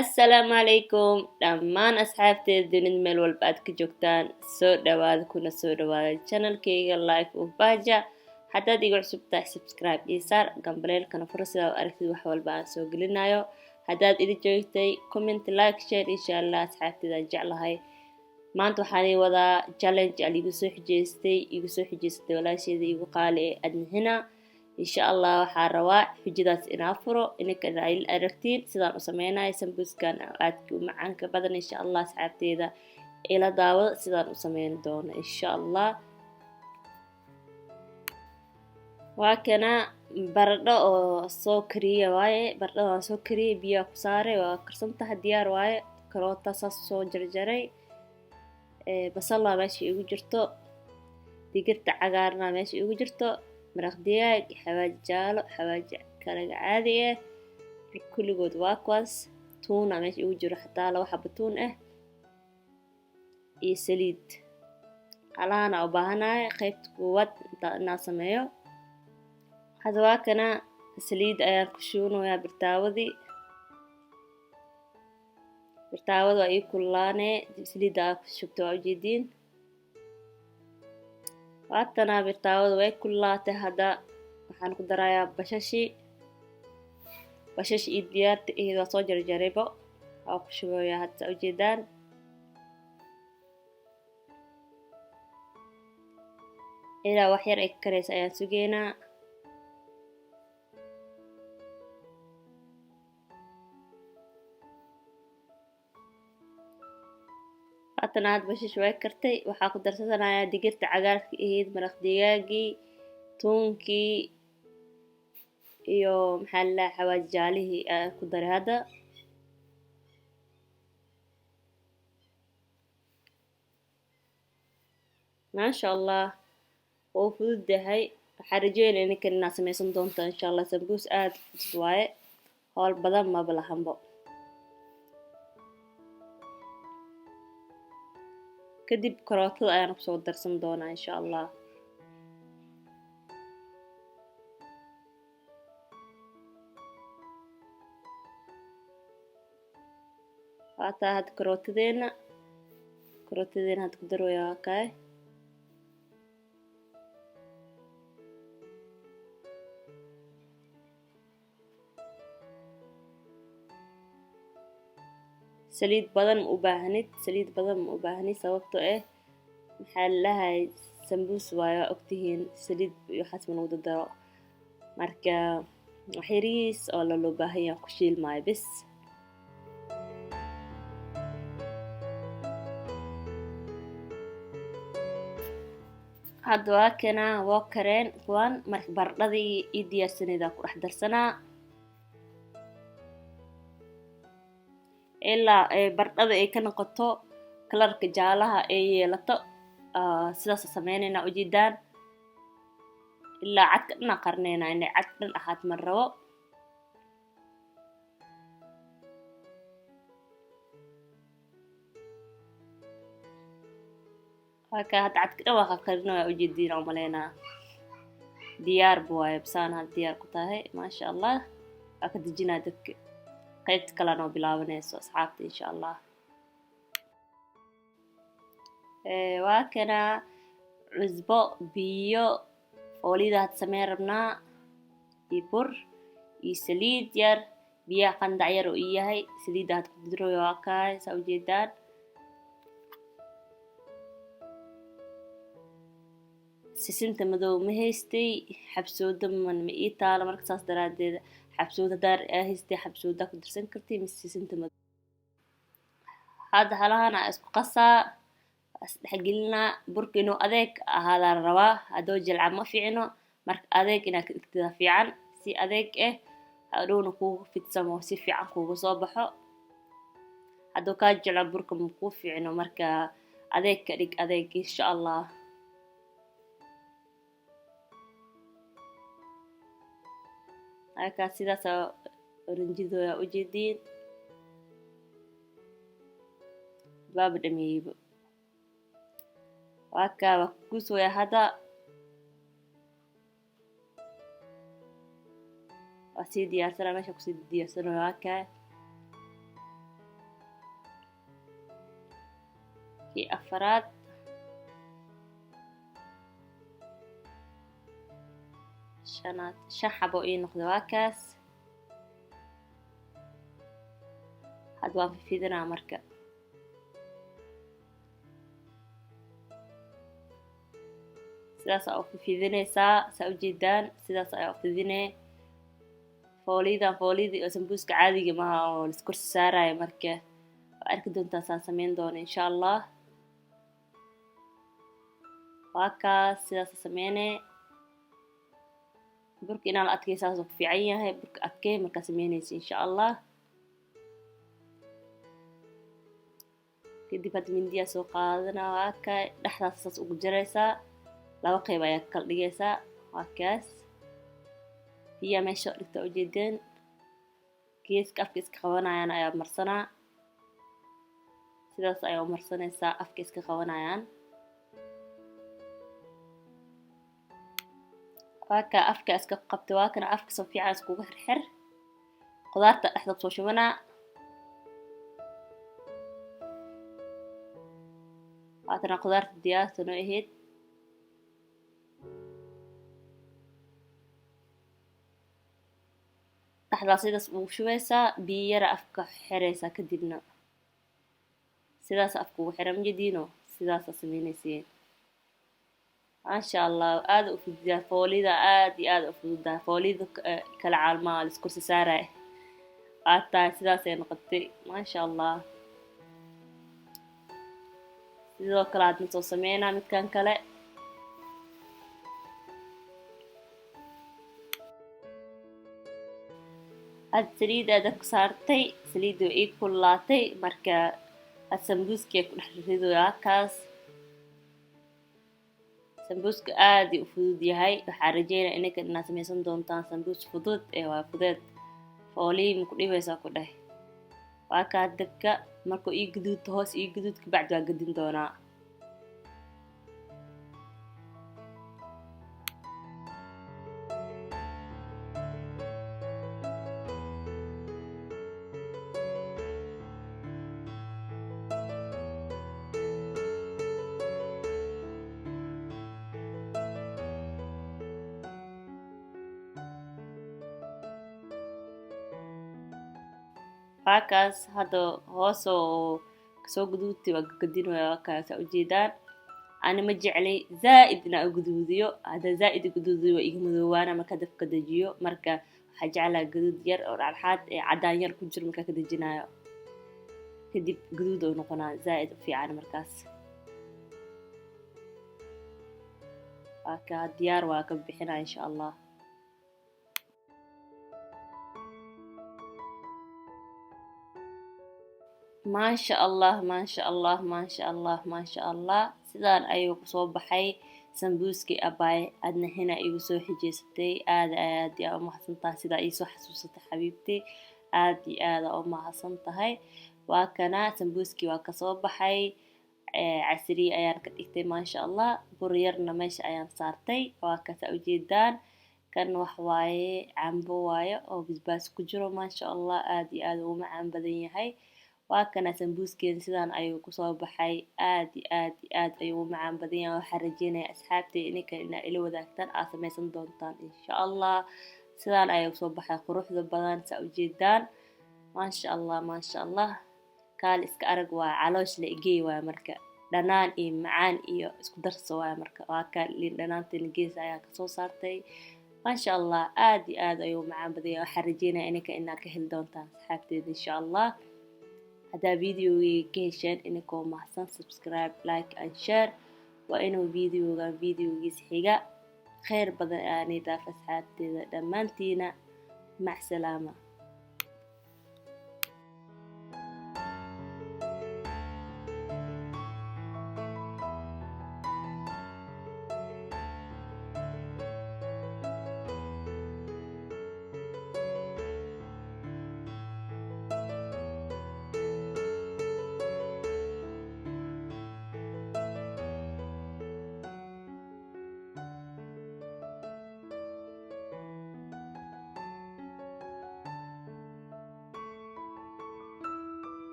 Assalaamu calaykum dhammaan asxaabteeda dunida meel walba aad ka joogtaan soo dhawaada kuna soo dhawaada channelkayga life of Bahja haddaad iga cusub tahay subscribe ii saar gambaleelkana furo sidaa u aragtid wax walba aan soo gelinayo haddaad ila joogtay comment like share insha Allah asxaabteeda jeclahay maanta waxaan ii wadaa challenge aan igu soo xijeystay walaasheeda igu qaali ee adnihina insha Allah waxaan rabaa xujadaas inaan furo inkana ay aragtiin sidaan u sameynayo sambuuskan aadka u macaanka badan insha Allah asxaabteeda ila daawada sidaan u sameyn doono insha Allah waa kana baradho oo soo kariye waaye baradhada waan soo kariyey biyo ku saaray waa karsantahay diyaar waaye karoota saas soo jarjaray basal meesha igu jirto digirta cagaarna meesha igu jirto maraq digaag xawaaji jaalo xawaaji kala caadi ah kulligood waa kuwaas tuuna meesha igu jiro xataa laba xabo tuun ah iyo saliid alaana u baahanahay qaybta koowaad inaan sameeyo hadda waa kana saliid ayaan ku shuunayaa birtaawada waa ii kululaanee saliidda aad ku shubto waa ujeediin waatana birtaawada way kululaatay hadda waxaan ku darayaa bashash iyo diyaarta iyada waa soo jarjaraybo waa ku shubayaa hadda ujeedaan ilaa wax yar ay ka karaysa ayaan sugeynaa haddana had bashash way kartay waxaa ku darsanayaa digirta cagaarka ahayd maraq digaagii tuunkii iyo maxaa la xawaaji jaalihii aan ku daray hadda maasha Allah wuu fududahay waxaan rajeynayaa ninkan inaad sameysan doonto insha Allah sambuus aad fudud waaye howl badan maba lahanbo kadib karootada ayaan ku soo darsan doonaa insha Allah waataa had karootadeena had ku darooyaa kaay saliid badan ma u baahnid sababtoo ah maxaa lahay sambuus waayo ogtihiin saliid iyo waxaas ma lagu daro marka wax yariis oo loo baahan yahay ku shiilmaayo bes hadda waa kana waa kareen kuwan marka baradhadii ii diyaarsaneeda ku dhex darsanaa ilaa baradhada ay ka noqoto kalarka jaalaha ay yeelato sidaas sameynayna ujeedaan ilaa cadka dhan qarnayna inay cad dhan ahaat ma rabo haka had cadka dhan waa qarnaa ujeediin oo maleena diyaar buu waaye basaan had diyaar ku tahay maasha Allah waa ka dejinaa dadka qaybta kalena oo bilaabanayso asxaabta insha Allah waa kana cusbo biyo oolida had sameyn rabnaa iyo bur iyo saliid yar biyaha qandac yar oo yahay saliidda had ku darooyo waa kaay saa ujeedaan sisinta madow ma haystay xabsooda ma ii taalo marka saas daraadeed xabsood haddaad haystay xabsooda ku darsan kartay mise sisinta madow hadda halahana isku qasaa isdhexgelinaa burka inuu adeeg ahaadaa la rabaa haddoo jilca ma fiicno marka adeeg inaad ka dhigtada fiican si adeeg ah hadhowna kuugu fidsamo si fiican kuugu soo baxo hadduu kaa jilco burka ma kuu fiicno marka adeeg ka dhig adeeg insha Allah halkaas sidaas oranjidooda ujeediin baaba dhameeyeyba waa kaa waa kuusooya hadda waa sii diyaarsana meesha kusii diyaarsana waa kaa iyo afaraad shanaad 5 xabo ii noqdo waa kaas had waan fidinaa marka sidaas ayaa u fidinaysaa saa ujeedaan sidaas ayaa u fidinee foolidii oo sambuuska caadiga maaha oo la iskor saarayo marka waa arki doontaa saan samayn doono insha Allah waa kaas sidaas sameynee burka inaa la adkeeyo saas ku fiican yahay burka adkee markaa sameynaysa insha Allah kadib had mindiyaa soo qaadanaa waa kaa dhexdaas saas ugu jaraysaa laba qayb ayaa ka kala dhigaysaa waa kaas biyaa meesha dhigta ujeedeen geeska afka iska qabanayaan ayaa marsanaa sidaas ayaa u marsanaysaa afka iska qabanayaan waa kaa afka iska qabtay waa kana afka soo fiican iskugu xirxir qudaarta dhexda soo shubanaa waatana qudaarta diyaarta noo ahayd dhexdaa sidaas ugu shubaysaa biyo yara afka xiraysaa kadibna sidaas afka ugu xiran majediino sidaas sameynaysiin maasha Allah aad u fududaa foolida aad iyo aad u fududaa foolida kala caalmaa la isku saaray aadtaa sidaas ay noqotay maasha Allah sidoo kale aad soo sameynaa midkan kale had saliid aad ku saartay saliid oo ii kululaatay marka had sambuuska ku dhex ridoyaa kaas sambuuska aad u fudud yahay waxaan rajeynayaa inaad sameysan doontaan sambuus fudud ee waa fudeed fooliin ku dhibaysaa ku dheh waa kaa dabka markuu ii guduudto hoos ii guduud ka bacdi waa gadin doonaa kaas hada hoos oo kasoo guduudtay waa gadinaya waa kaas ujeedaan ani ma jeclay zaaid inaan guduudiyo hada zaaid guduudiyo waa iga madoowaana marka dabka dajiyo marka waxaa jeclaa guduud yar oo dhexdhexaad ee cadaan yar ku jiro marka ka dajinayo kadib guduud oo noqonaa zaaid u fiican markaas waa ka diyaar waa ka bixinaa insha Allah maasha Allah maasha Allah maasha Allah maasha Allah sidaan ayuu kusoo baxay sambuuskii abaay adna hina igu soo xijeysatay aad iyo u mahadsantahay sida ay soo xasuusatay xabiibtay aad iyo aad u mahadsantahay waa kana sambuuskii waa ka soo baxay casri ayaan ka dhigtay maasha Allah bur yarna meesha ayaan saartay waa ka ujeedaan kan wax waaye cambo waaye oo basbaas ku jiro maasha Allah aad iyo aad u macaan badan yahay waa kana sambuuskeena sidaan ayuu kusoo baxay aad iyo aad ayuu u macaan badan yahay waxaan rajeynayaa asxaabtay inay ila wadaagtaan aad sameysan doontaan insha Allah sidaan ayuu kusoo baxay quruxda badan saa ujeedaan maasha Allah kaal iska arag waa caloosh la igey waa marka dhanaan iyo macaan iyo isku darso waa marka waa ka liin dhanaanteen gees ayaa ka soo saartay maasha Allah aad iyo aad ayuu u macaan badan yahay waxaan rajeynayaa inay ka heli doontaan asxaabteeda insha Allah هذا فيديو كيشن إنكم محسن سبسكرايب لايك and share وإنه فيديو حقا خير بدن آني دافس حاتي دمانتينا مع سلامة